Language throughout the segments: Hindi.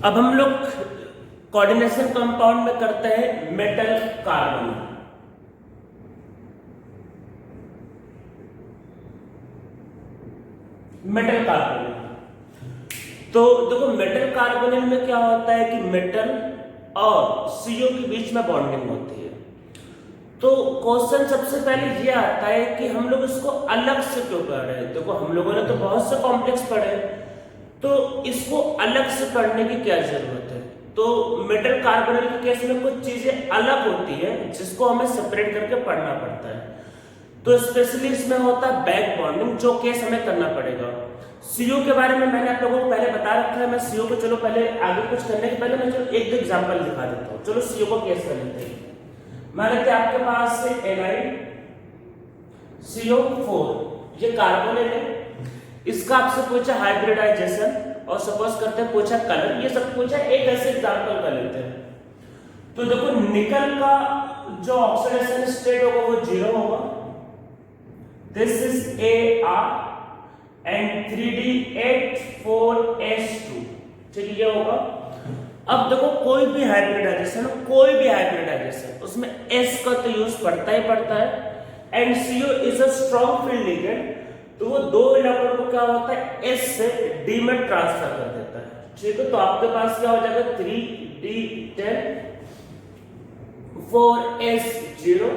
अब हम लोग कोऑर्डिनेशन कंपाउंड में करते हैं मेटल कार्बन। मेटल कार्बन तो देखो मेटल कार्बोनिल में क्या होता है कि मेटल और सीओ के बीच में बॉन्डिंग होती है। तो क्वेश्चन सबसे पहले ये आता है कि हम लोग इसको अलग से क्यों कर रहे हैं। देखो हम लोगों ने तो बहुत से कॉम्प्लेक्स पढ़े, तो इसको अलग से पढ़ने की क्या जरूरत है। तो मेटल कार्बोनिल के केस में कुछ चीजें अलग होती है जिसको हमें सेपरेट करके पढ़ना पड़ता है। तो स्पेशली इसमें होता है बैक बॉन्डिंग, जो केस हमें करना पड़ेगा। सीओ के बारे में मैंने आप लोगों को पहले बता रखा है। मैं सीओ को चलो पहले आगे कुछ करने के पहले मैं चलो एक दो एग्जांपल दिखा देता हूँ। चलो सीओ को केस कर लेते हैं। मान लेते हैं आपके पास से NiCO4 ये कार्बोनिल है। इसका आपसे पूछा हाइब्रिडाइजेशन और सपोज करते हैं पूछा कलर, ये सब पूछा। एक ऐसे एग्जांपल कर लेते हैं। तो देखो निकल का जो ऑक्सीडेशन स्टेट होगा वो 0 होगा। This is AR and 3D8,4S2 ठीक है, ये होगा। अब देखो कोई भी हाइब्रिडाइजेशन उसमें S का तो यूज पड़ता ही पड़ता है। And CO is a strong field ligand, तो वो दो इलेक्ट्रॉन को क्या होता है S से D में ट्रांसफर कर देता है। ठीक है, तो आपके पास क्या हो जाएगा 3D10 4S0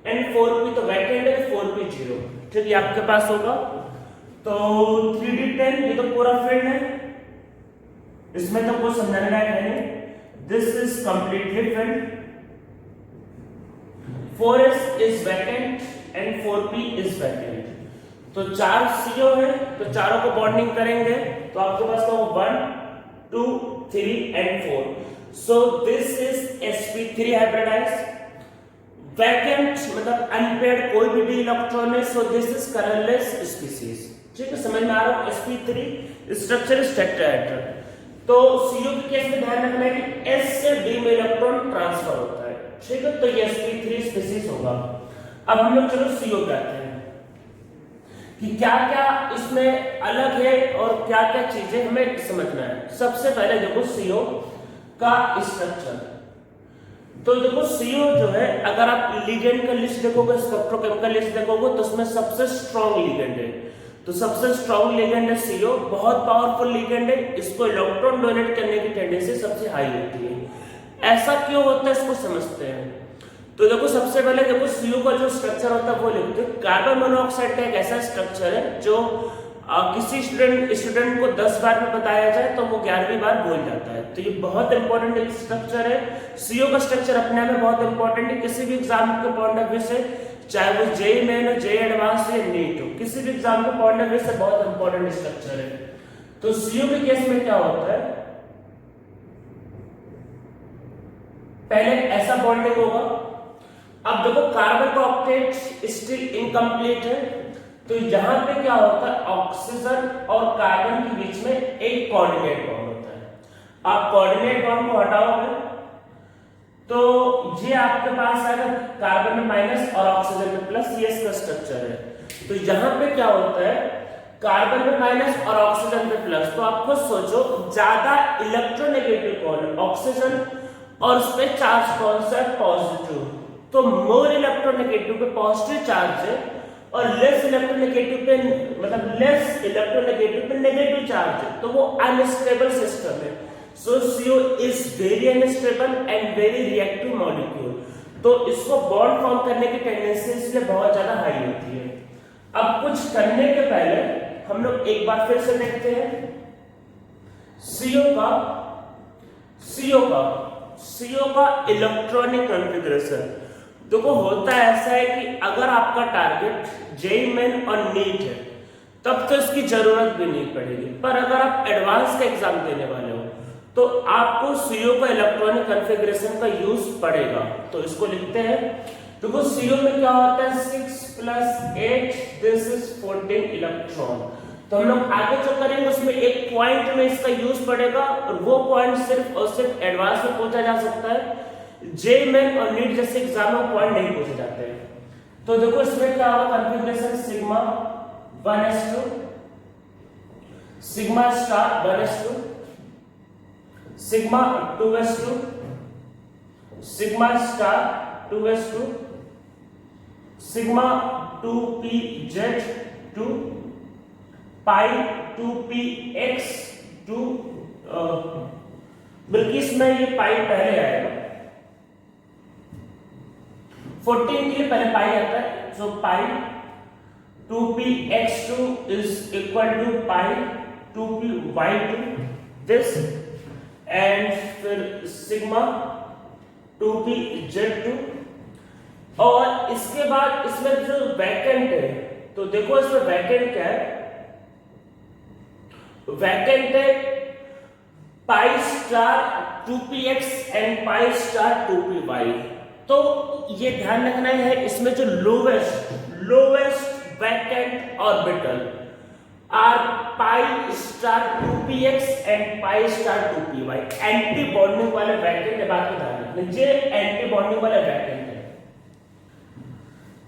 एंड 4p तो वैकेंट है, 4p 0। ठीक है, आपके पास होगा। तो 3D10 ये तो पूरा फील्ड है, इसमें तो कुछ समझाने लायक है नहीं। This is completely field. 4s is vacant and 4p is vacant. तो 4 CO है, तो चारों को बॉन्डिंग करेंगे तो आपके पास तो 1 2 3 and 4। So this is sp3 hybridised. Vacant मतलब अनपेयर्ड कोई भी डी इलेक्ट्रॉन है। So this is colourless species. ठीक है, समझ में आ रहा है। sp3 structure is tetrahedral. तो CO के केस में ध्यान रखना है कि S से D में इलेक्ट्रॉन ट्रांसफर होता है। ठीक है, तो ये sp3 स्पीसीज होगा। अब हम लोग चलो CO पे आते हैं कि क्या क्या इसमें अलग है और क्या क्या चीजें हमें समझना है। सबसे पहले देखो CO का स्ट्रक्चर। तो देखो CO जो है, अगर आप लिगेंड का लिस्ट देखोगे, स्पेक्ट्रोकेमिकल लिस्ट देखोगे, तो उसमें सबसे स्ट्रॉन्ग लिगेंड है। तो सबसे स्ट्रॉन्ग लिगेंड है CO, बहुत पावरफुल लिगेंड है। इसको इलेक्ट्रॉन डोनेट करने की टेंडेंसी सबसे हाई होती है। ऐसा क्यों होता है इसको समझते हैं। तो देखो सबसे पहले देखो CO का जो स्ट्रक्चर होता है वो लिखते हैं। कार्बन मोनोऑक्साइड का एक ऐसा स्ट्रक्चर है जो किसी स्टूडेंट को 10 बार में बताया जाए तो वो 11वीं बार भूल जाता है। तो ये बहुत इंपॉर्टेंट एक स्ट्रक्चर है। CO का स्ट्रक्चर अपने आप में बहुत इंपॉर्टेंट है। किसी भी एग्जाम के पॉइंट ऑफ व्यू से, चाहे वो जेईई मेन हो, जेईई एडवांस या नीट हो, किसी भी एग्जाम के पॉइंट ऑफ व्यू से बहुत इंपॉर्टेंट स्ट्रक्चर है। तो CO के केस में क्या होता है, पहले ऐसा बॉन्डिंग होगा। अब देखो कार्बन का ऑक्टेट स्टिल इनकम्प्लीट है, तो यहां पे क्या होता है, ऑक्सीजन और कार्बन के बीच में एक कोऑर्डिनेट बॉन्ड होता है। आप कोऑर्डिनेट बॉन्ड को हटाओगे तो ये आपके पास आएगा कार्बन में माइनस और ऑक्सीजन में प्लस। ये इसका स्ट्रक्चर है। तो यहां पे क्या होता है, कार्बन में माइनस और ऑक्सीजन में प्लस। तो आप खुद सोचो ज्यादा इलेक्ट्रोनेगेटिव कौन है, ऑक्सीजन, और उस पे चार्ज कौन सा है, पॉजिटिव। तो मोर इलेक्ट्रोनेगेटिव पे पॉजिटिव चार्ज है और लेस इलेक्ट्रोनेगेटिव पे मतलब लेस इलेक्ट्रोनेगेटिव पे नेगेटिव चार्ज है। तो वो अनस्टेबल सिस्टम है। सो CO is very unstable and very reactive molecule. तो इसको बॉन्ड फॉर्म करने की टेंडेंसी इसलिए बहुत ज्यादा हाई होती है। अब कुछ करने के पहले हम लोग एक बार फिर से देखते हैं CO का इलेक्ट्रॉनिक कॉन्फ़िगरेशन। देखो होता ऐसा है कि अगर आपका टारगेट जेईई मेन और नीट है तब तो इसकी जरूरत भी नहीं पड़ेगी, पर अगर आप एडवांस का एग्जाम देने वाले हो तो आपको CO का इलेक्ट्रॉनिक कॉन्फ़िगरेशन का यूज पड़ेगा। तो इसको लिखते हैं। देखो CO में क्या होता है, 6 + 8 दिस इज 14 इलेक्ट्रॉन। तो हम लोग आगे जो करेंगे उसमें एक पॉइंट में इसका यूज पड़ेगा और वो पॉइंट सिर्फ और सिर्फ एडवांस में पूछा जा सकता है। जेईई मेन और नीट जैसे एग्जाम में पॉइंट नहीं पूछे जाते हैं। तो देखो इसमें क्या होगा, configuration sigma 1s2 sigma star 1s2 sigma 2s2 sigma star 2s2 sigma 2pz2 पाई 2px 2 बल्कि इसमें ये पाई पहले आएगा, 14 के लिए पहले पाई आता है, so pi 2px2 is equal to pi 2py2 this, and फिर सिग्मा 2pz2, और इसके बाद इसमें जो वैकेंट है, तो देखो इसमें वैकेंट क्या है, वैकेंट है pi star 2px and pi star 2py। तो ये ध्यान रखना है, इसमें जो lowest vacant orbital are pi star 2px and pi star 2py। Anti bonding वाले वैकेंट है, बात को ध्यान रखना, ये एंटी बॉन्डिंग वाले वैकेंट है।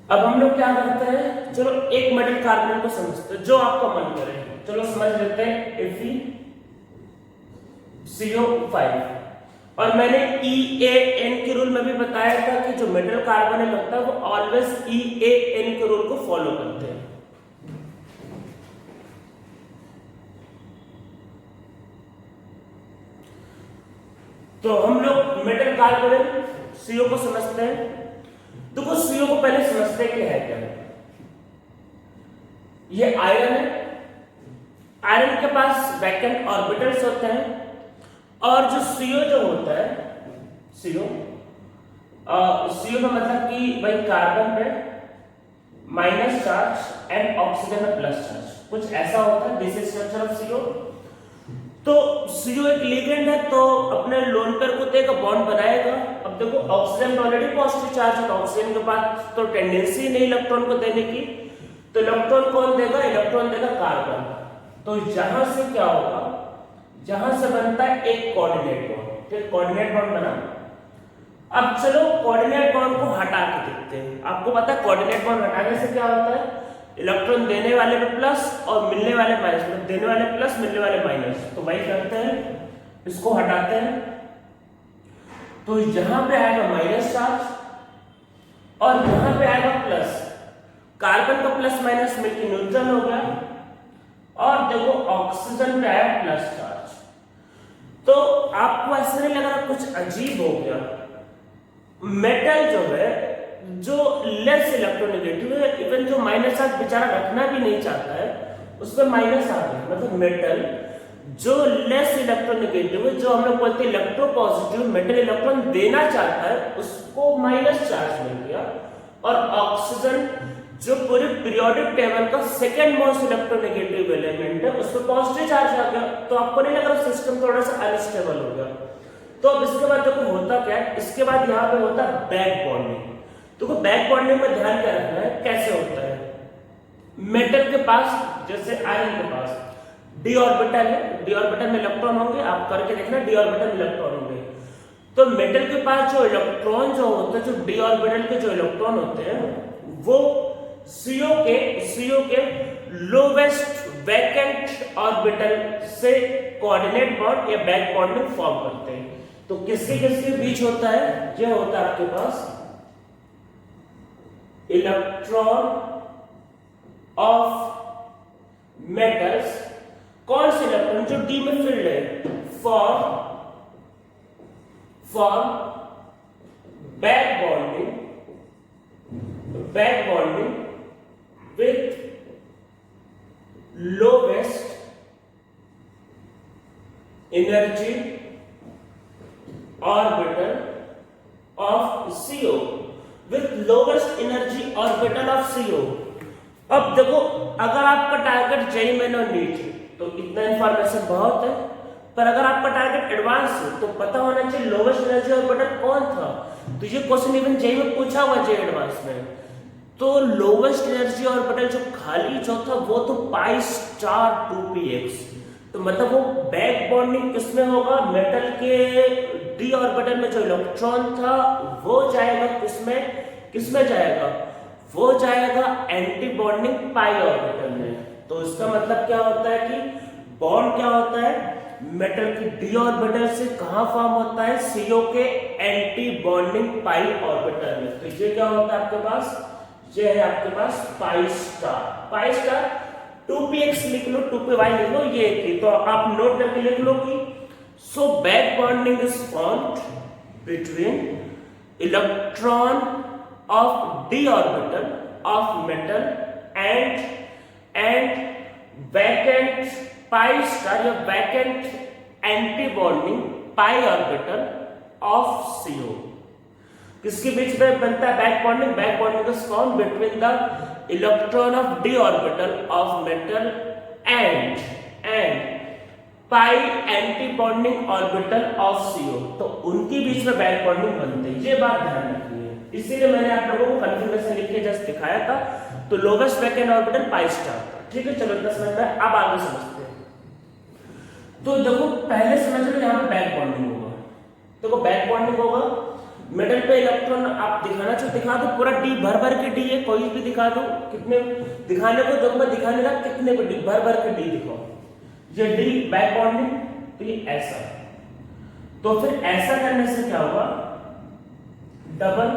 अब हम लोग क्या करते हैं, चलो एक मेटल कार्बन को समझते हैं, जो आपका मन करे, चलो समझ लेते हैं FeCO5। और मैंने EAN के रूल में भी बताया था कि जो मेटल कार्बन है लगता है वो ऑलवेज EAN के रूल को फॉलो करते हैं। तो हम लोग मेटल कार्बन CO को समझते हैं। तो कुछ CO को पहले समझते हैं कि है क्या। ये आयरन है, आयरन के पास वैकेंट ऑर्बिटल्स होते हैं, और जो CO जो होता है, CO का मतलब कि भाई कार्बन पे माइनस चार्ज एंड ऑक्सीजन में प्लस चार्ज, कुछ ऐसा होता है, this is structure of CO। तो CO एक लिगेंड है, तो अपने लोन पेयर को देगा, बॉन्ड बनाएगा। अब देखो ऑक्सीजन में ऑलरेडी पॉजिटिव चार्ज है, तो ऑक्सीजन के पास तो टेंडेंसी नहीं इलेक्ट्रॉन को देने की, तो इलेक्ट्रॉन कौन देगा, इलेक्ट्रॉन देगा कार्बन। तो यहां से क्या होगा, जहां से बनता है एक कोऑर्डिनेट बॉन्ड, ठीक, कोऑर्डिनेट बॉन्ड बना। अब चलो कोऑर्डिनेट बॉन्ड को हटा के देखते हैं। आपको पता है कोऑर्डिनेट बॉन्ड हटाने से क्या होता है, इलेक्ट्रॉन देने वाले में प्लस और मिलने वाले माइनस, मतलब देने वाले प्लस मिलने वाले माइनस। तो वही करते हैं, इसको हटाते हैं, तो यहां पे आएगा माइनस चार्ज और यहां पे आएगा प्लस, कार्बन का प्लस माइनस मिलकर न्यूट्रल हो गया, और देखो ऑक्सीजन पे आया प्लस चार्ज। तो आपको ऐसा नहीं लग रहा कुछ अजीब हो गया, मेटल जो है जो लेस इलेक्ट्रोनेगेटिव है, इवन जो माइनस चार्ज बेचारा रखना भी नहीं चाहता है उसमें माइनस आ गया, मतलब मेटल जो लेस इलेक्ट्रोनेगेटिव है, जो हम लोग बोलते हैं इलेक्ट्रोपॉजिटिव, मेटल इलेक्ट्रॉन देना चाहता है उसको माइनस चार्ज मिल गया, और ऑक्सीजन जो पूरे पीरियोडिक टेबल का सेकंड मोस्ट इलेक्ट्रोनेगेटिव एलिमेंट है उस पर पॉजिटिव चार्ज आ गया। तो आपको नहीं लग रहा सिस्टम थोड़ा सा अनस्टेबल हो गया। तो अब इसके बाद देखो होता क्या है, इसके बाद यहाँ पे होता है बैक बॉन्डिंग। तो बैक बॉन्डिंग में ध्यान क्या रखना है, कैसे होता है, मेटल के पास जैसे आयरन के पास डी ऑर्बिटल है, डी ऑर्बिटल में इलेक्ट्रॉन होंगे, आप करके देखना डी ऑर्बिटल में इलेक्ट्रॉन होंगे। तो मेटल के पास जो इलेक्ट्रॉन जो होते हैं, जो डी ऑर्बिटल के जो इलेक्ट्रॉन होते हैं वो CO के लोवेस्ट वैकेंट ऑर्बिटल से कोऑर्डिनेट बॉन्ड या बैक बॉन्डिंग फॉर्म करते हैं। तो किसके बीच होता है, यह होता है आपके पास इलेक्ट्रॉन ऑफ मेटल्स, कौन से इलेक्ट्रॉन जो डी में फिल्ड है, for back bonding with lowest energy orbital of CO, with lowest energy orbital of CO। अब देखो अगर आपका टारगेट जेईई मेन और नीट है तो इतना इंफॉर्मेशन बहुत है, पर अगर आपका टारगेट एडवांस है तो पता होना चाहिए लोवेस्ट एनर्जी ऑर्बिटल कौन था। तो ये क्वेश्चन इवन जेईई में पूछा हुआ जेईई एडवांस में। तो लोवेस्ट एनर्जी ऑर्बिटल जो खाली जो था वो तो पाई स्टार 2px, तो मतलब वो बैक बॉन्डिंग किसमें होगा, मेटल के डी ऑर्बिटल में जो इलेक्ट्रॉन था वो जाएगा किसमें जाएगा, वो जाएगा एंटी बॉन्डिंग पाई ऑर्बिटल में। तो इसका मतलब क्या होता है कि बॉन्ड क्या होता है, मेटल की डी ऑर्बिटल से कहां फॉर्म होता है, CO के एंटी बॉन्डिंग पाई ऑर्बिटल में। तो ये क्या होता है आपके पास, ये है आपके पास पाई स्टार। पाई स्टार 2px लिख लो, 2py लिख लो, ये की तो आप नोट करके लिख लो कि so back bonding is formed between electron of d orbital of metal and vacant pi star या vacant anti bonding pi orbital of CO। किसके बीच में बनता है back bonding, back bonding is form between the electron of d orbital of metal and pi anti bonding orbital of CO। तो उनके बीच में बैक बॉन्डिंग बनती है, ये बात ध्यान रखिए। इसीलिए मैंने आप लोगों को कन्फर्मेशन लिख के जस्ट दिखाया था। तो lowest vacant orbital pi star था, ठीक है। चलो इतना समझ में, अब आगे समझते हैं। तो देखो पहले समझ लो यहाँ पे बैक बॉन्डिंग होगा। देखो बैक बॉन्डिंग होगा, मेटल पे इलेक्ट्रॉन आप दिखाना चाहो दिखा दो, पूरा डी भर भर के डी है, कोई भी दिखा दो, कितने दिखाने को देखो, मैं दिखाने लगा कितने को डी भर भर के डी दिखाओ, ये डी बैक बॉन्डिंग, तो ये ऐसा। तो फिर ऐसा करने से क्या होगा, डबल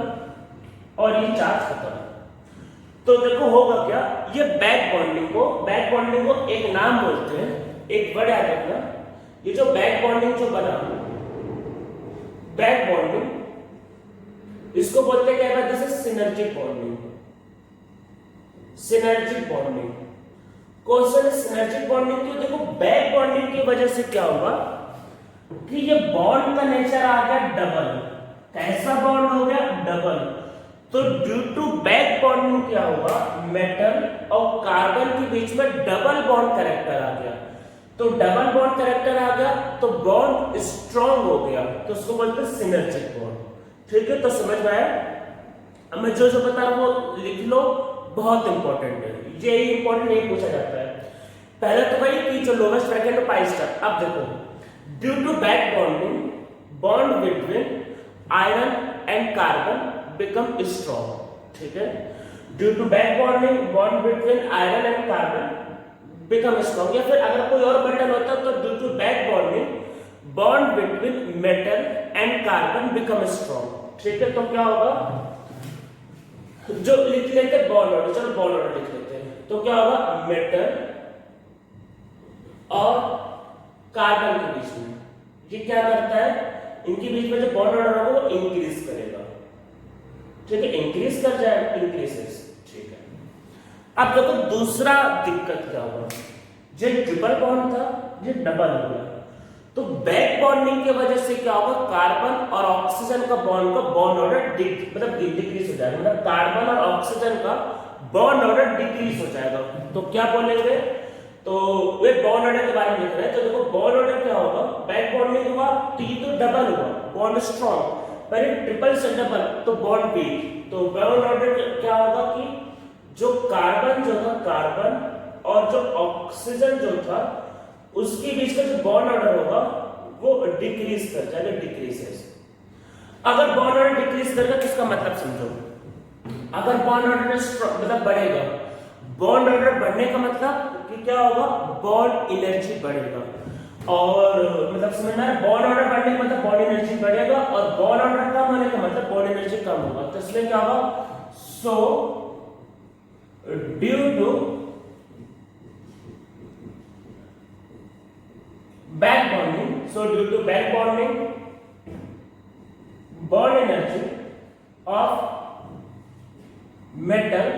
और ये चार्ज खत्म। तो देखो होगा क्या, ये बैक बॉन्डिंग को एक नाम बोलते हैं, एक वर्ड याद रखना। ये जो बैक बॉन्डिंग जो बना, बैक बॉन्डिंग इसको बोलते हैं क्या कहते हैं, synergic bonding. Synergic bonding question, synergic bonding क्यों, देखो बैक बॉन्डिंग की वजह से क्या होगा कि ये बॉन्ड का नेचर आ गया डबल। कैसा बॉन्ड हो गया, डबल। तो ड्यू टू बैक बॉन्डिंग क्या होगा, मेटल और कार्बन के बीच में डबल बॉन्ड कैरेक्टर आ गया। तो डबल बॉन्ड कैरेक्टर आ गया तो बॉन्ड स्ट्रॉन्ग हो गया, तो उसको बोलते हैं सिनर्जिक बॉन्ड। ठीक है, तो समझ में आया। अब मैं जो बता रहा हूं वो लिख लो, बहुत इंपॉर्टेंट है ये, इंपॉर्टेंट नहीं पूछा जाता है। पहले तो भाई कि जो लोवेस्ट वैकेंट है पाई स्टार। अब देखो due to back bonding bond between iron and carbon become strong। ठीक है, due to back bonding bond between iron and carbon become strong। या फिर अगर कोई और बटन होता तो due to back bonding bond between metal and carbon become strong। ठीक है, तो क्या होगा, जो लिख लेते बॉन्ड ऑर्डर, चलो बॉन्ड ऑर्डर लिख लेते हैं। तो क्या होगा, मेटल और कार्बन के बीच में ये क्या करता है, इनके बीच में जो बॉन्ड ऑर्डर होगा वो इंक्रीज करेगा। ठीक है, इंक्रीज कर जाएगा, इंक्रीजेस। ठीक है, अब देखो दूसरा दिक्कत क्या होगा, जो ट्रिपल बॉन्ड था ये डबल हो गया। तो बैक बॉन्डिंग की वजह से क्या होगा, कार्बन और ऑक्सीजन का बॉन्ड ऑर्डर डिक्रीज हो जाएगा, मतलब कार्बन और ऑक्सीजन का बॉन्ड ऑर्डर डिक्रीज हो जाएगा। तो क्या बोलेंगे, तो वे बॉन्ड ऑर्डर के बारे में लिख रहे हैं। तो देखो बॉन्ड ऑर्डर क्या होगा, बैक बॉन्डिंग हुआ तो ये तो डबल हुआ, बॉन्ड स्ट्रॉन्ग, पर ट्रिपल से डबल तो बॉन्ड वीक। तो बॉन्ड ऑर्डर क्या होगा कि जो कार्बन था, कार्बन और जो ऑक्सीजन जो था उसके बीच का जो बॉन्ड ऑर्डर होगा वो डिक्रीज कर जाएगा, डिक्रीजेस। अगर बॉन्ड ऑर्डर डिक्रीज करेगा तो इसका मतलब समझो, अगर बॉन्ड ऑर्डर मतलब बढ़ेगा, बॉन्ड ऑर्डर बढ़ने का मतलब कि क्या होगा, बॉन्ड एनर्जी बढ़ेगा। और मतलब समझना है, बॉन्ड ऑर्डर बढ़ने का मतलब बॉन्ड एनर्जी बढ़ेगा, और बॉन्ड ऑर्डर कम होने का मतलब बॉन्ड एनर्जी कम होगा। तो इसलिए क्या होगा, so due to back bonding, so due to back bonding bond energy of metal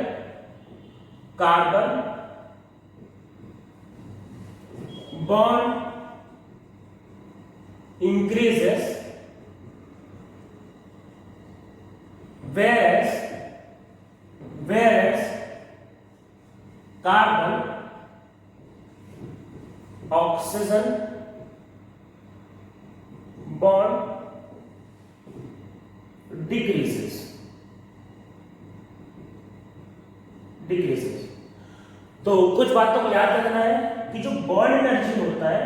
carbon bond increases, whereas carbon oxygen bond decreases। तो कुछ बातों को याद रखना है कि जो बॉन्ड एनर्जी होता है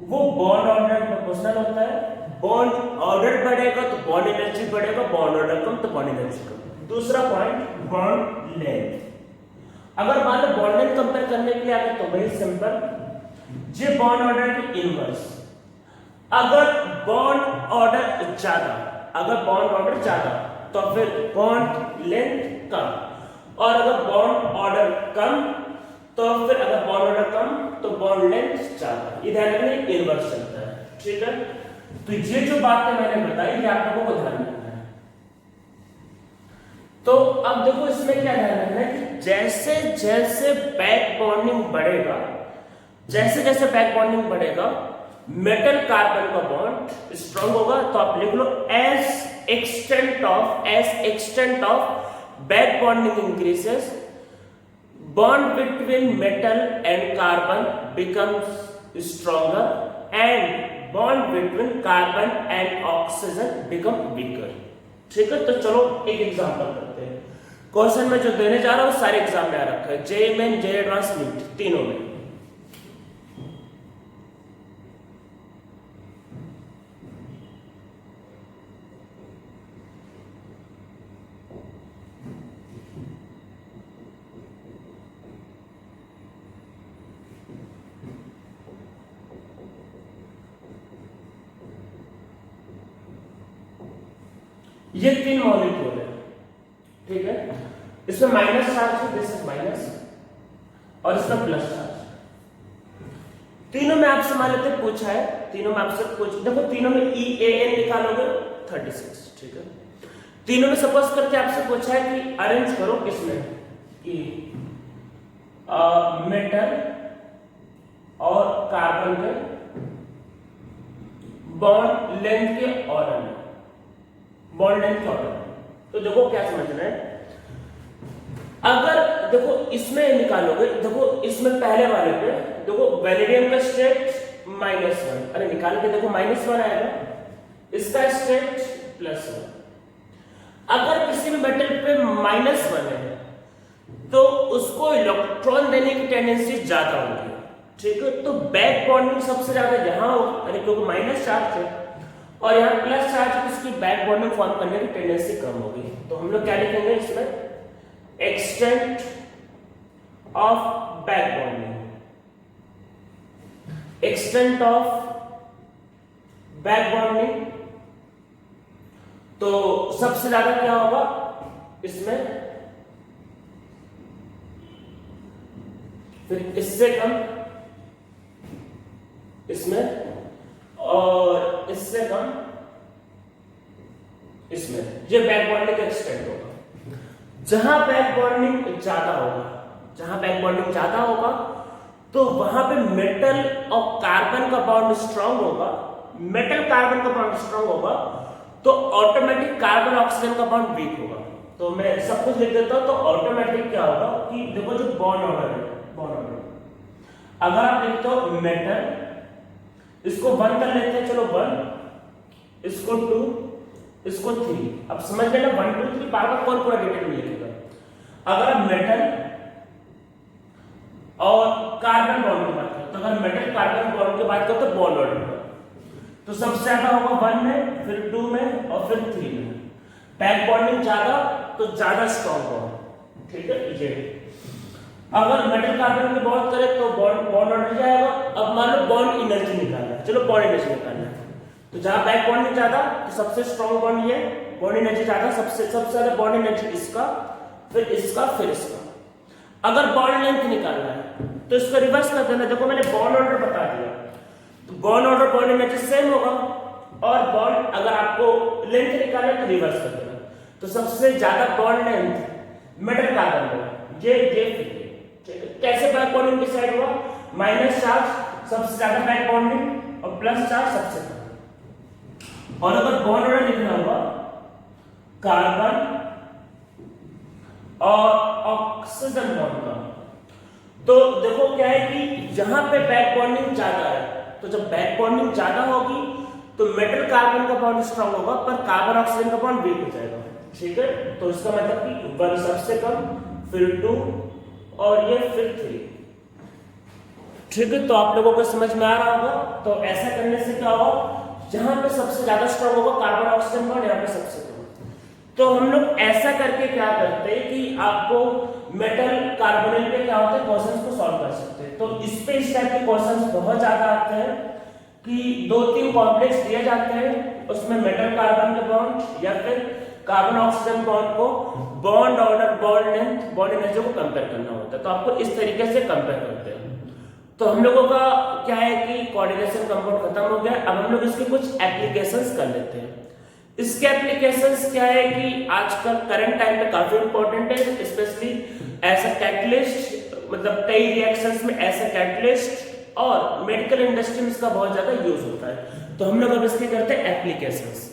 वो बॉन्ड ऑर्डर प्रोपोर्शनल होता है। बॉन्ड ऑर्डर बढ़ेगा तो बॉन्ड एनर्जी बढ़ेगा, बॉन्ड ऑर्डर कम तो बॉन्ड एनर्जी कम। दूसरा पॉइंट, बॉन्ड लेंथ। अगर मान लो बॉन्ड लेंथ कंपेयर करने के लिए आगे तो वेरी सिंपल, ये बॉन्ड ऑर्डर की इनवर्स। अगर बॉन्ड ऑर्डर ज्यादा तो फिर बॉन्ड लेंथ कम, और अगर बॉन्ड ऑर्डर कम तो फिर अगर बॉन्ड ऑर्डर कम तो बॉन्ड लेंथ ज्यादा। ये ध्यान रखना, इनवर्स चलता है, ठीक है। तो ये जो बातें मैंने बताई ये आप लोगों को ध्यान रखना है। तो अब देखो इसमें क्या ध्यान रखना है कि जैसे जैसे बैक बॉन्डिंग बढ़ेगा, मेटल कार्बन का बॉन्ड स्ट्रांग होगा। तो आप लिख लो as extent of back bonding increases, bond between metal and carbon becomes stronger and bond between carbon and oxygen become weaker, ठीक है। तो चलो एक एग्जांपल करते हैं। क्वेश्चन में जो देने जा रहा हूं सारे एग्जाम में आ रखा है, जे मेन, जे एडवांस, नीट, तीनों में। ये 3 मॉलिक्यूल है, ठीक है। इसमें माइनस चार्ज है, दिस इज माइनस, और इसमें प्लस चार्ज। तीनों में आपसे मान लेते पूछा है, देखो तीनों में EAN निकालोगे 36, ठीक है। तीनों में सपोज करके आपसे पूछा है कि अरेंज करो किसमें, कि मेटल और कार्बन के बॉन्ड लेंथ के ऑर्डर में, बॉन्ड लेंथ के ऑर्डर में। तो देखो क्या समझना है, अगर देखो इसमें निकालोगे, देखो इसमें पहले वाले पे देखो वेनेडियम का स्टेट -1, अरे निकाल के देखो -1 आएगा, इसका स्टेट +1। अगर किसी भी मेटल पे -1 है तो उसको इलेक्ट्रॉन देने की टेंडेंसी ज्यादा होगी, ठीक है। तो बैक बॉन्डिंग सबसे ज्यादा यहां होगी, अरे क्योंकि माइनस चार्ज है और यहाँ प्लस चार्ज है, इसकी बैक बॉन्डिंग फॉर्म करने की टेंडेंसी कम होगी। तो हम लोग क्या लिखेंगे इसमें, extent of back bonding, extent of back bonding. तो सबसे ज्यादा क्या होगा इसमें, फिर इससे कम इसमें, और इससे कम इसमें। ये बैक बॉन्डिंग का एक्सटेंट होगा। जहां बैक बॉन्डिंग ज्यादा होगा तो वहां पे मेटल और कार्बन का बॉन्ड स्ट्रांग होगा। मेटल कार्बन का बॉन्ड स्ट्रांग होगा तो ऑटोमेटिक कार्बन ऑक्सीजन का बॉन्ड वीक होगा। तो मैं सब कुछ लिख देता हूं। तो ऑटोमेटिक क्या होगा कि देखो जो बॉन्ड ऑर्डर है, अगर आप लिखते हो मेटल, इसको 1 कर लेते हैं, चलो 1, इसको 2, इसको 3। अब समझ लेना 1 2 3 बार बार कौन पूरा डिटेल में लिखेगा। अगर आप मेटल और कार्बन बॉन्ड की बात करें, तो अगर मेटल कार्बन बॉन्ड की बात करें तो बॉन्ड ऑर्डर तो सबसे ज्यादा होगा 1 में, फिर 2 में और फिर 3 में। बैक बॉन्डिंग ज्यादा तो ज्यादा स्ट्रॉन्ग होगा, ठीक है। ये अगर मेटल कार्बन की बात करें तो बॉन्ड ऑर्डर जाएगा। अब मान लो बॉन्ड एनर्जी निकालना है, चलो बॉन्ड एनर्जी निकालना है, तो जहां बैक बॉन्डिंग ज्यादा तो सबसे स्ट्रॉन्ग बॉन्ड ये, बॉन्ड एनर्जी ज्यादा, सबसे ज्यादा बॉन्ड एनर्जी इसका, फिर इसका, फिर इसका। अगर बॉन्ड लेंथ निकालना है तो इसको रिवर्स कर देना। देखो मैंने बॉन्ड ऑर्डर बता दिया, तो bond order bond energy same होगा, और बॉन्ड अगर आपको लेंथ निकालना है तो रिवर्स कर देना। तो सबसे ज्यादा बॉन्ड लेंथ मेटल कार्बन होगा, ये कैसे बैक बॉन्डिंग डिसाइड हुआ, माइनस चार्ज सबसे ज्यादा बैक बॉन्डिंग और प्लस चार्ज सबसे कम। और अगर बॉन्ड ऑर्डर लिखना हुआ कार्बन और ऑक्सीजन बॉन्ड का, तो देखो क्या है कि जहां पे बैक बॉन्डिंग ज्यादा है, तो जब बैक बॉन्डिंग ज्यादा होगी तो मेटल कार्बन का बॉन्ड स्ट्रांग होगा पर कार्बन ऑक्सीजन का बॉन्ड वीक हो जाएगा, ठीक है। तो इसका मतलब कि 1 सबसे कम, फिर 2 और ये फिर 3, ठीक है। तो आप लोगों को समझ में आ रहा होगा। तो ऐसा करने से क्या होगा, जहां पे सबसे ज्यादा स्ट्रांग होगा कार्बन ऑक्सीजन बॉन्ड, यहाँ पे सबसे कम। तो हम लोग ऐसा करके क्या करते हैं कि आपको मेटल कार्बोनिल पे क्या होता है क्वेश्चंस को सॉल्व कर सकते हैं। तो इस पे इस टाइप के क्वेश्चंस बहुत ज्यादा आते हैं कि 2-3 कॉम्प्लेक्स दिए जाते हैं, उसमें मेटल कार्बन के बॉन्ड या फिर कार्बन ऑक्सीजन बॉन्ड को bond order, bond length, bond energy को कंपेयर करना होता है। तो आपको इस तरीके से कंपेयर करते हैं। तो हम लोगों का क्या है कि कोऑर्डिनेशन कंपाउंड खत्म हो गया। अब हम लोग इसके कुछ एप्लीकेशंस कर लेते हैं। इसके एप्लीकेशंस क्या है कि आजकल करंट टाइम पे काफी इंपॉर्टेंट है, स्पेशली एज अ कैटलिस्ट, मतलब कई रिएक्शंस में एज अ कैटलिस्ट और मेडिकल इंडस्ट्री में इसका बहुत ज्यादा यूज होता है। तो हम लोग अब इसके करते हैं एप्लीकेशंस।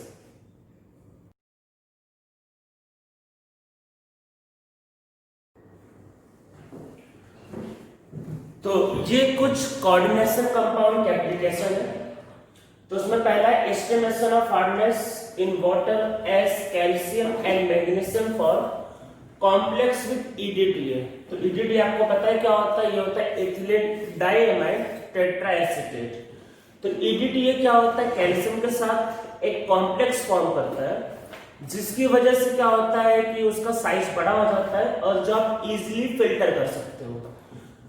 तो ये कुछ कोऑर्डिनेशन कंपाउंड के एप्लीकेशन है। तो उसमें पहला है estimation of hardness in water as calcium and magnesium for complex with EDTA। तो EDTA आपको पता है क्या होता है, ये होता है एथिलीन डाइअमाइड टेट्राएसीटेट। तो EDTA क्या होता है, कैल्शियम के साथ एक कॉम्प्लेक्स फॉर्म करता है, जिसकी वजह से क्या होता है कि उसका साइज बड़ा हो जाता है और जो आप इजीली फिल्टर कर सकते हो।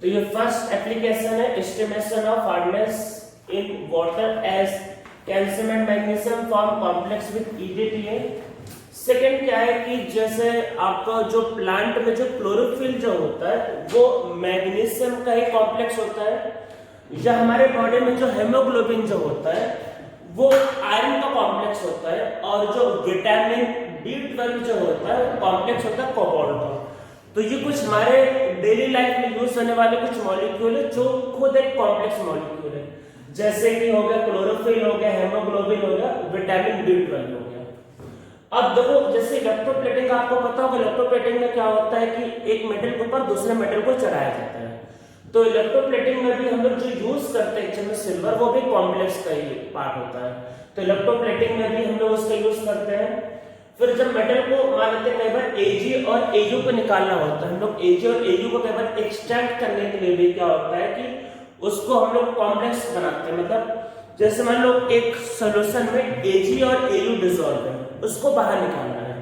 तो ये फर्स्ट एप्लीकेशन है, estimation of hardness in water as calcium and magnesium form complex with EDTA। Second क्या है कि जैसे आपका जो प्लांट में जो क्लोरोफिल जो होता है वो मैग्नीशियम का ही कॉम्प्लेक्स होता है, या हमारे बॉडी में जो हेमोग्लोबिन जो होता है वो आयरन का कॉम्प्लेक्स होता है, और जो विटामिन B12 जो होता है वो कॉम्प्लेक्स होता है कोबाल्ट का। तो ये कुछ हमारे डेली लाइफ में यूज होने वाले कुछ मॉलिक्यूल है जो खुद एक कॉम्प्लेक्स मॉलिक्यूल है, जैसे कि हो गया क्लोरोफिल, हो गया हेमोग्लोबिन, हो गया विटामिन B12 हो गया। अब देखो जैसे इलेक्ट्रोप्लेटिंग आपको पता होगा, इलेक्ट्रोप्लेटिंग में क्या होता है कि एक मेटल के ऊपर दूसरे मेटल को चढ़ाया जाता है। तो इलेक्ट्रोप्लेटिंग में भी हम लोग जो यूज करते हैं एक्चुअली सिल्वर, वो भी कॉम्प्लेक्स का ही पार्ट होता है। तो इलेक्ट्रोप्लेटिंग में भी हम लोग उसका यूज करते हैं। फिर जब मेटल को मान लेते हैं कई बार Ag और Au को निकालना होता है, हम लोग Ag और Au को कई बार एक्सट्रैक्ट करने के लिए भी क्या होता है कि उसको हम लोग कॉम्प्लेक्स बनाते हैं। मतलब जैसे मान लो एक सॉल्यूशन में Ag और Au डिसॉल्व है, उसको बाहर निकालना है,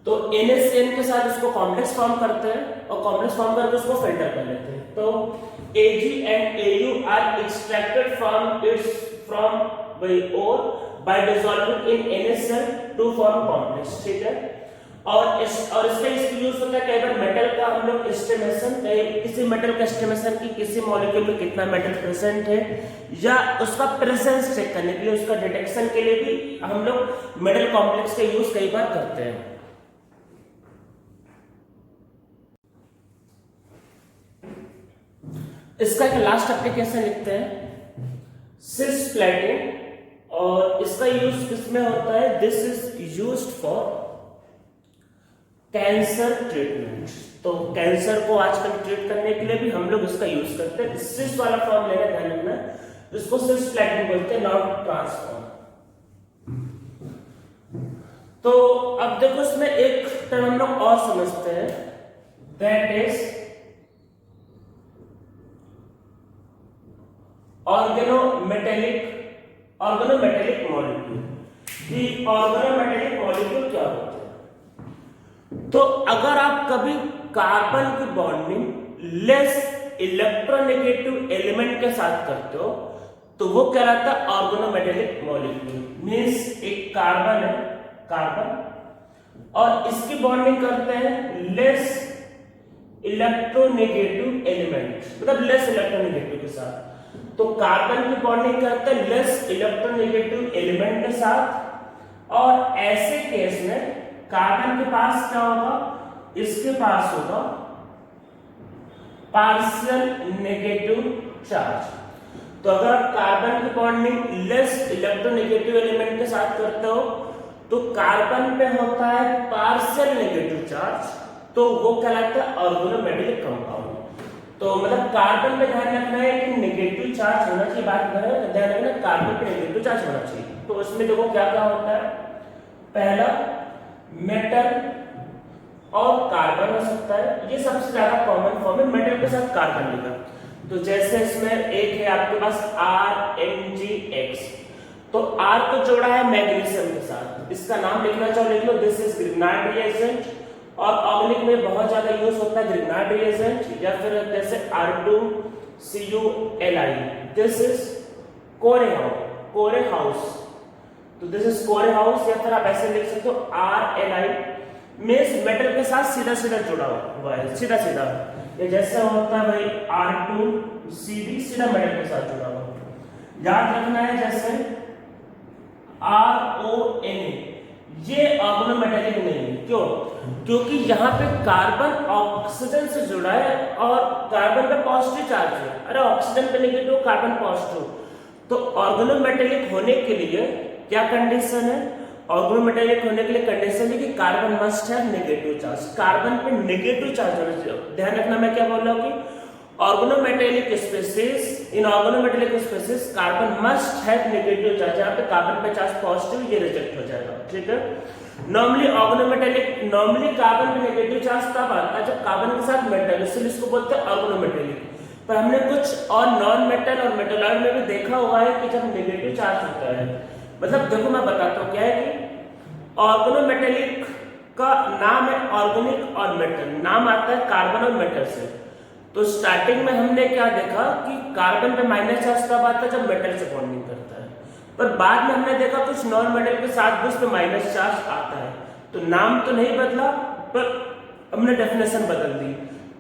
तो NaCN के साथ उसको कॉम्प्लेक्स फॉर्म करते हैं और कॉम्प्लेक्स फॉर्म करके उसको फिल्टर कर लेते हैं। तो Ag and Au are extracted from by ore by dissolving in NaCl to form complex, ठीक है। और इसका यूज होता है कई बार मेटल का हम लोग एस्टिमेशन, किसी मेटल का एस्टिमेशन की किसी मॉलिक्यूल में कितना मेटल प्रेजेंट है या उसका प्रेजेंस चेक करने के लिए, उसका डिटेक्शन के लिए भी हम लोग मेटल कॉम्प्लेक्स का यूज कई बार करते हैं। इसका एक लास्ट एप्लीकेशन लिखते हैं सिस्प्लेटिन, और इसका यूज किसमें होता है, this is used for cancer treatment. तो कैंसर को आजकल ट्रीट करने के लिए भी हम लोग इसका यूज करते हैं। सिस वाला फॉर्म लेना ध्यान रखना, इसको सिस्प्लेटिन बोलते हैं, नॉट ट्रांसफॉर्म। तो अब देखो इसमें एक टर्म हम लोग और समझते हैं, दैट इज ऑर्गेनोमेटेलिक मॉलिक्यूल। कि ऑर्गेनोमेटेलिक मॉलिक्यूल क्या होता है, तो अगर आप कभी कार्बन की बॉन्डिंग लेस इलेक्ट्रोनेगेटिव एलिमेंट के साथ करते हो तो वो कहलाता है ऑर्गेनोमेटेलिक मॉलिक्यूल। मींस एक कार्बन है, कार्बन, और इसकी बॉन्डिंग करते हैं लेस इलेक्ट्रोनेगेटिव एलिमेंट, मतलब लेस इलेक्ट्रोनेगेटिव के साथ। तो कार्बन की बॉन्डिंग करते हैं लेस इलेक्ट्रोनेगेटिव एलिमेंट के साथ, और ऐसे केस में कार्बन के पास क्या होगा, इसके पास होगा पार्शियल नेगेटिव चार्ज। तो अगर कार्बन की बॉन्डिंग लेस इलेक्ट्रोनेगेटिव एलिमेंट के साथ करते हो तो कार्बन पे होता है पार्शियल नेगेटिव चार्ज, तो वो कहलाता है ऑर्गेनोमेटेलिक कंपाउंड। तो मतलब कार्बन पे ध्यान रखना है कि नेगेटिव चार्ज होना चाहिए, बात कर रहे हैं ध्यान रखना कार्बन पे नेगेटिव चार्ज होना चाहिए। तो उसमें देखो क्या क्या होता है, पहला मेटल और कार्बन हो सकता है, ये सबसे ज्यादा कॉमन फॉर्म है, मेटल के साथ कार्बन लिखा। तो जैसे इसमें एक है आपके पास RMgX, तो R को जोड़ा है मैग्नीशियम के साथ, इसका नाम लिखना चाहो लिख लो, दिस इज ग्रिग्नार्ड रिएजेंट। और ऑर्गेनिक में बहुत ज्यादा यूज होता है ग्रिग्नार्ड रिएजेंट या फिर जैसे R2CuLi, दिस इज कोरेहाउस। तो दिस इज कोरेहाउस, या फिर आप ऐसे लिख सकते हो RLi, मींस मेटल के साथ सीधा सीधा जुड़ा हुआ है, सीधा सीधा। ये जैसे होता है भाई R2Cd, सीधा मेटल के साथ जुड़ा हुआ। याद रखना है जैसे RONA, ये ऑर्गेनोमेटेलिक नहीं है। क्यों? क्योंकि यहाँ पे कार्बन ऑक्सीजन से जुड़ा है और कार्बन पे पॉजिटिव चार्ज है। अरे ऑक्सीजन पे नेगेटिव, कार्बन पॉजिटिव। तो ऑर्गेनोमेटेलिक होने के लिए क्या कंडीशन है? ऑर्गेनोमेटेलिक होने के लिए कंडीशन है कि carbon must have negative charge. Carbon पे नेगेटिव चार्ज होना चाहिए। ध्यान रखना, मैं क्या बोल रहा हूँ कि organometallic species, in organometallic species carbon must have negative charge. यहाँ पे कार्बन पे चार्ज पॉजिटिव, ये रिजेक्ट हो जाएगा, ठीक है। नॉर्मली कार्बन पे नेगेटिव चार्ज तब आता है जब कार्बन के साथ मेटल, इसलिए इसको बोलते हैं ऑर्गेनोमेटेलिक। पर हमने कुछ और नॉन मेटल और मेटलॉइड में भी देखा हुआ है कि जब नेगेटिव चार्ज होता है, मतलब देखो मैं बताता हूँ क्या है कि ऑर्गेनोमेटेलिक का नाम है ऑर्गेनिक और मेटल, नाम आता है कार्बन और मेटल से। तो स्टार्टिंग में हमने क्या देखा कि कार्बन पे माइनस चार्ज तब आता है जब मेटल से बॉन्डिंग करता है, पर बाद में हमने देखा कुछ नॉन मेटल के साथ भी उस पे माइनस चार्ज आता है। तो नाम तो नहीं बदला, पर हमने डेफिनेशन बदल दी।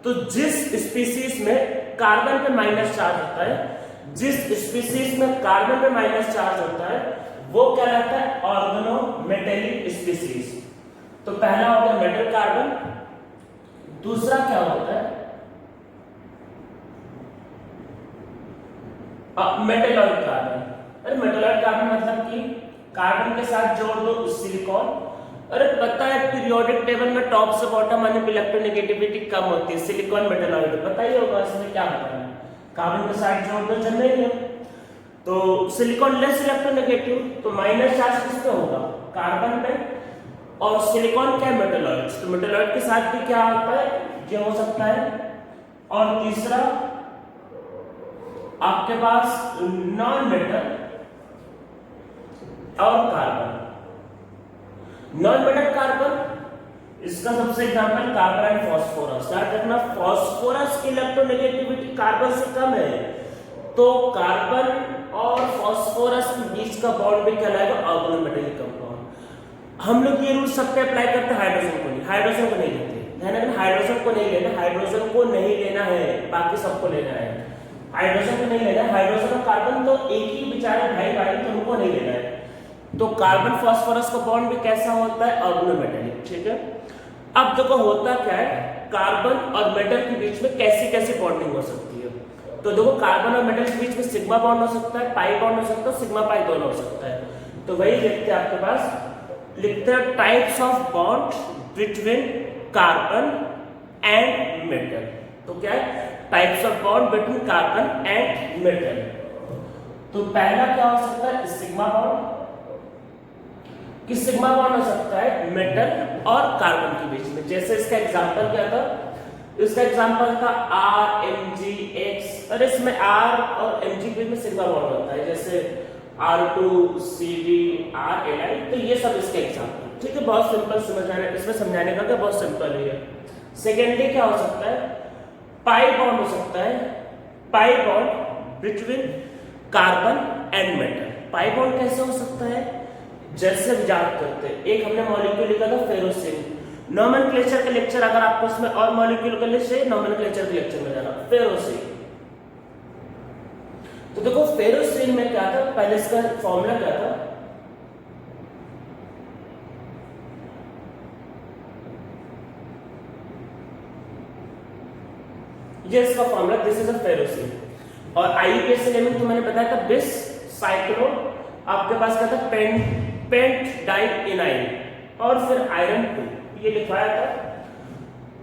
तो जिस स्पीसीज में कार्बन पे माइनस चार्ज होता है, जिस स्पीसीज में कार्बन पे माइनस चार्ज होता है, वो क्या रहता है? Organometallic species. तो पहला होता है मेटल कार्बन, दूसरा क्या होता है? Metalloid carbon. अरे मेटलॉइड कार्बन मतलब कि कार्बन के साथ जोड़ दो सिलिकॉन। अरे पता है पीरियोडिक टेबल में टॉप से बॉटम आने पे इलेक्ट्रोनेगेटिविटी कम होती है, सिलिकॉन मेटलॉइड, पता ही होगा। इसमें क्या बताना है? कार्बन के साथ जोड़ दो, चल रही है। तो सिलिकॉन लेस इलेक्ट्रोनेगेटिव, तो माइनस चार्ज किस पे होगा? कार्बन पे। और सिलिकॉन क्या है? मेटलॉइड। तो मेटलॉइड के साथ भी क्या होता है? ये हो सकता है। और तीसरा आपके पास नॉन मेटल और कार्बन। नॉन मेटल कार्बन, इसका सबसे एग्जांपल कार्बन एंड फास्फोरस। याद रखना, फास्फोरस की इलेक्ट्रोनेगेटिविटी कार्बन से कम है, तो कार्बन और फास्फोरस के बीच का बॉन्ड भी कहलाएगा ऑर्गेनोमेटेलिक कंपाउंड। हम लोग ये रूल सब पे अप्लाई करते हैं, हाइड्रोजन को नहीं, हाइड्रोजन को नहीं लेते। ध्यान रखना, हाइड्रोजन को नहीं लेना, हाइड्रोजन को नहीं लेना है, बाकी सबको लेना है। हाइड्रोजन को नहीं लेना है, हाइड्रोजन और कार्बन तो एक ही बेचारे भाई भाई, तो उनको नहीं लेना है। तो कार्बन फास्फोरस का बॉन्ड भी कैसा होता है? ऑर्गेनोमेटेलिक, ठीक है। अब देखो होता क्या है, कार्बन और मेटल के बीच में कैसी कैसी बॉन्डिंग हो सकती है। तो देखो कार्बन और मेटल के बीच में सिग्मा बॉन्ड हो सकता है, पाई बॉन्ड हो सकता है, सिग्मा पाई दोनों हो सकता है। तो वही लिखते हैं आपके पास, लिखते हैं types of bond between carbon and metal. तो क्या है? Types of bond between carbon and metal. तो पहला क्या हो सकता है? Sigma bond. कि सिग्मा बॉन्ड हो सकता है मेटल और कार्बन के बीच में। जैसे इसका एग्जांपल क्या था? इसका एग्जांपल था RMgX। और इसमें R और Mg के बीच में सिग्मा बॉन्ड होता है, जैसे R2CD RLi। तो ये सब इसके एग्जांपल, ठीक है। बहुत सिंपल समझाने, इसमें समझाने का क्या बहुत सिंपल है। सेकेंडली क्या हो सकता है? पाई बॉन्ड हो सकता है, pi bond between carbon and metal. Pi bond कैसे हो सकता है? जैसे हम याद करते हैं, एक हमने मॉलिक्यूल लिखा था फेरोसिन। नोमेनक्लेचर का लेक्चर अगर आपको उसमें और मॉलिक्यूल का लिस्ट है, नोमेनक्लेचर के लेक्चर में जाना, फेरोसिन। तो देखो फेरोसिन में क्या था, पहले इसका फॉर्मूला क्या था? ये इसका formula, this is a ferrocene. और IUPAC लेवल तो मैंने बताया था बिस साइक्लो, आपके पास क्या था? पेंट डाइइनाइल और फिर आयरन 2, ये लिखवाया था।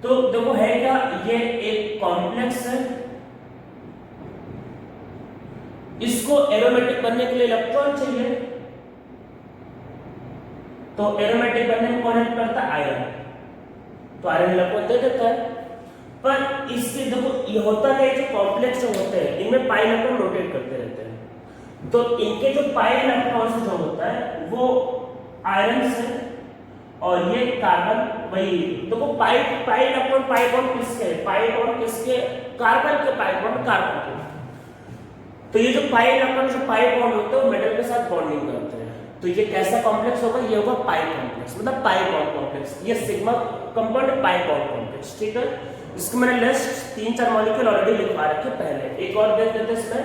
तो देखो है क्या, ये एक कॉम्प्लेक्स है। इसको एरोमेटिक बनने के लिए इलेक्ट्रॉन चाहिए, तो एरोमेटिक बनने में कौन हेल्प करता है? आयरन। तो आयरन इलेक्ट्रॉन दे देता है। पर इसके देखो ये होता है, जो कॉम्प्लेक्स होते हैं इनमें पाई इलेक्ट्रॉन रोटेट करते रहते हैं। तो इनके जो पाई इलेक्ट्रॉन जो होता है वो आयरन से, और ये कार्बन वही देखो पाइप इलेक्ट्रॉन पाई बॉन्ड किसके, पाई बॉन्ड किसके, कार्बन के, पाई बॉन्ड कार्बन के। तो ये जो पाई इलेक्ट्रॉन जो पाई बॉन्ड होते हैं वो मेटल के साथ बॉन्डिंग करते हैं। तो ये कैसा कॉम्प्लेक्स होगा, ये होगा पाई कॉम्प्लेक्स, मतलब पाई बॉन्ड कॉम्प्लेक्स। ये sigma compound pi bond complex, ठीक है। इसको मैंने लिस्ट 3-4 मॉलिक्यूल ऑलरेडी लिखवा रखे पहले, एक और देख लेते हैं इसमें,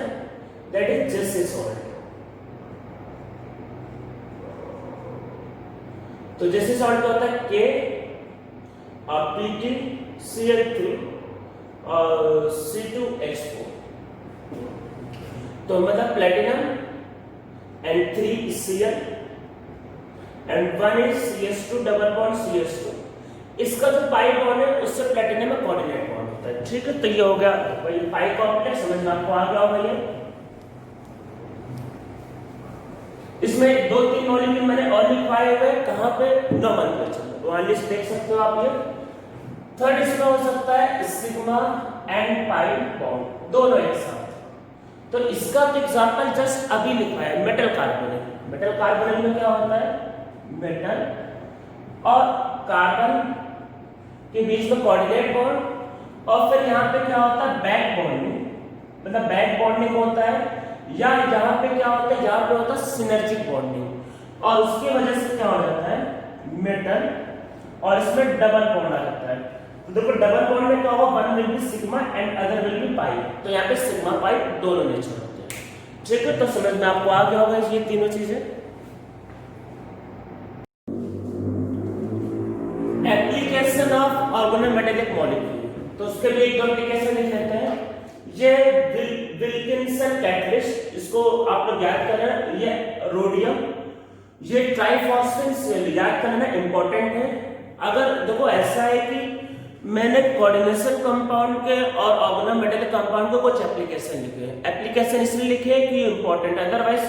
दैट इज जेसी सॉल्ट। तो जेसी सॉल्ट क्या होता है, के और PtCl3 और C2H4। तो मतलब platinum and 3 is Cl and 1 is CS2 double bond CS2। इसका जो पाई बॉन्ड है उससे प्लेटिनम में कोऑर्डिनेट बॉन्ड होता है, ठीक है। तो ये हो गया भाई पाई कॉम्प्लेक्स, समझ में आपको आ गया होगा ये। इसमें 2-3 मॉलिक्यूल मैंने और लिखवाए हुए, कहां पे, नोमेनक्लेचर में, वहां लिस्ट देख सकते हो आप। ये थर्ड इसमें हो सकता है सिग्मा एंड पाई बॉन्ड, दोनों एक साथ। तो इसका तो एग्जांपल जस्ट अभी लिखा है, मेटल कार्बोनेट। मेटल कार्बोनेट में क्या होता है, मेटल और कार्बन के बीच में कोऑर्डिनेट बॉन्ड, और फिर यहाँ पे क्या होता है, बैक बॉन्डिंग, मतलब बैक बॉन्डिंग होता है, या यहाँ पे क्या होता है, यहाँ पे होता है सिनर्जिक बॉन्डिंग, और उसकी वजह से क्या हो जाता है, मेटल, और इसमें डबल बॉन्ड आ जाता है। तो देखो डबल बॉन्ड में क्या होगा, one will be sigma and other will be pi. तो यहाँ पे सिग्मा पाई दोनों नेचर होते हैं, ठीक है। तो समझ में आपको आ गया होगा ये तीनों चीजें। एप्लीकेशन ऑफ ऑर्गेनोमेटेलिक मॉलिक्यूल, तो उसके लिए एक दो एप्लीकेशन लिख लेते हैं। ये विल्किंसन कैटलिस्ट, इसको आप लोग याद कर रहे हैं, ये रोडियम, ये ट्राइफॉस्फेन याद करना इंपॉर्टेंट है। अगर देखो ऐसा है कि मैंने कोऑर्डिनेशन कंपाउंड के और ऑर्गेनोमेटेलिक कंपाउंड को कुछ एप्लीकेशन लिखे हैं। एप्लीकेशन इसलिए लिखे हैं कि इंपॉर्टेंट, अदरवाइज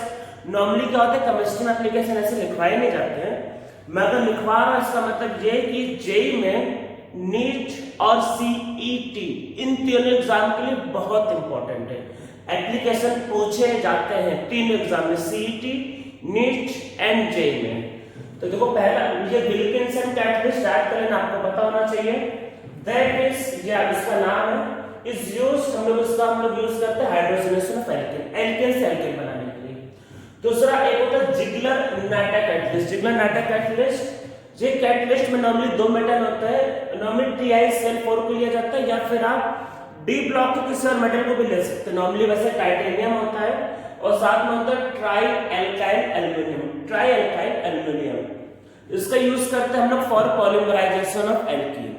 नॉर्मली क्या होता है केमिस्ट्री में एप्लीकेशन ऐसे लिखवाए नहीं जाते हैं। मैं अगर लिखवा रहा हूं इसका मतलब ये कि जेई में नीट और सीईटी इन तीनों एग्जाम के लिए बहुत इंपॉर्टेंट है। एप्लीकेशन पूछे जाते हैं तीनों एग्जाम में, सीईटी, नीट एंड जेई में। तो देखो पहला ये विल्किंसन कैटलिस्ट स्टार्ट करें, आपको पता होना चाहिए, दैट इज, ये इसका नाम है, इज यूज्ड, हम लोग यूज करते हैं हाइड्रोजनेशन ऑफ एल्केन, एल्केन से एल्केन बनाने के लिए। दूसरा एक होता है जिगलर नाटा कैटलिस्ट। जिगलर नाटा कैटलिस्ट, ये कैटलिस्ट में नॉर्मली 2 मेटल होता है, नॉर्मली TiCl4 को लिया जाता है, या फिर आप डी ब्लॉक के किसी और मेटल को भी ले सकते हैं। नॉर्मली वैसे टाइटेनियम होता है, और साथ में होता है try alkyl aluminium, try alkyl aluminium. इसका यूज करते हैं हम लोग फॉर पॉलीमराइजेशन ऑफ एल्कीन।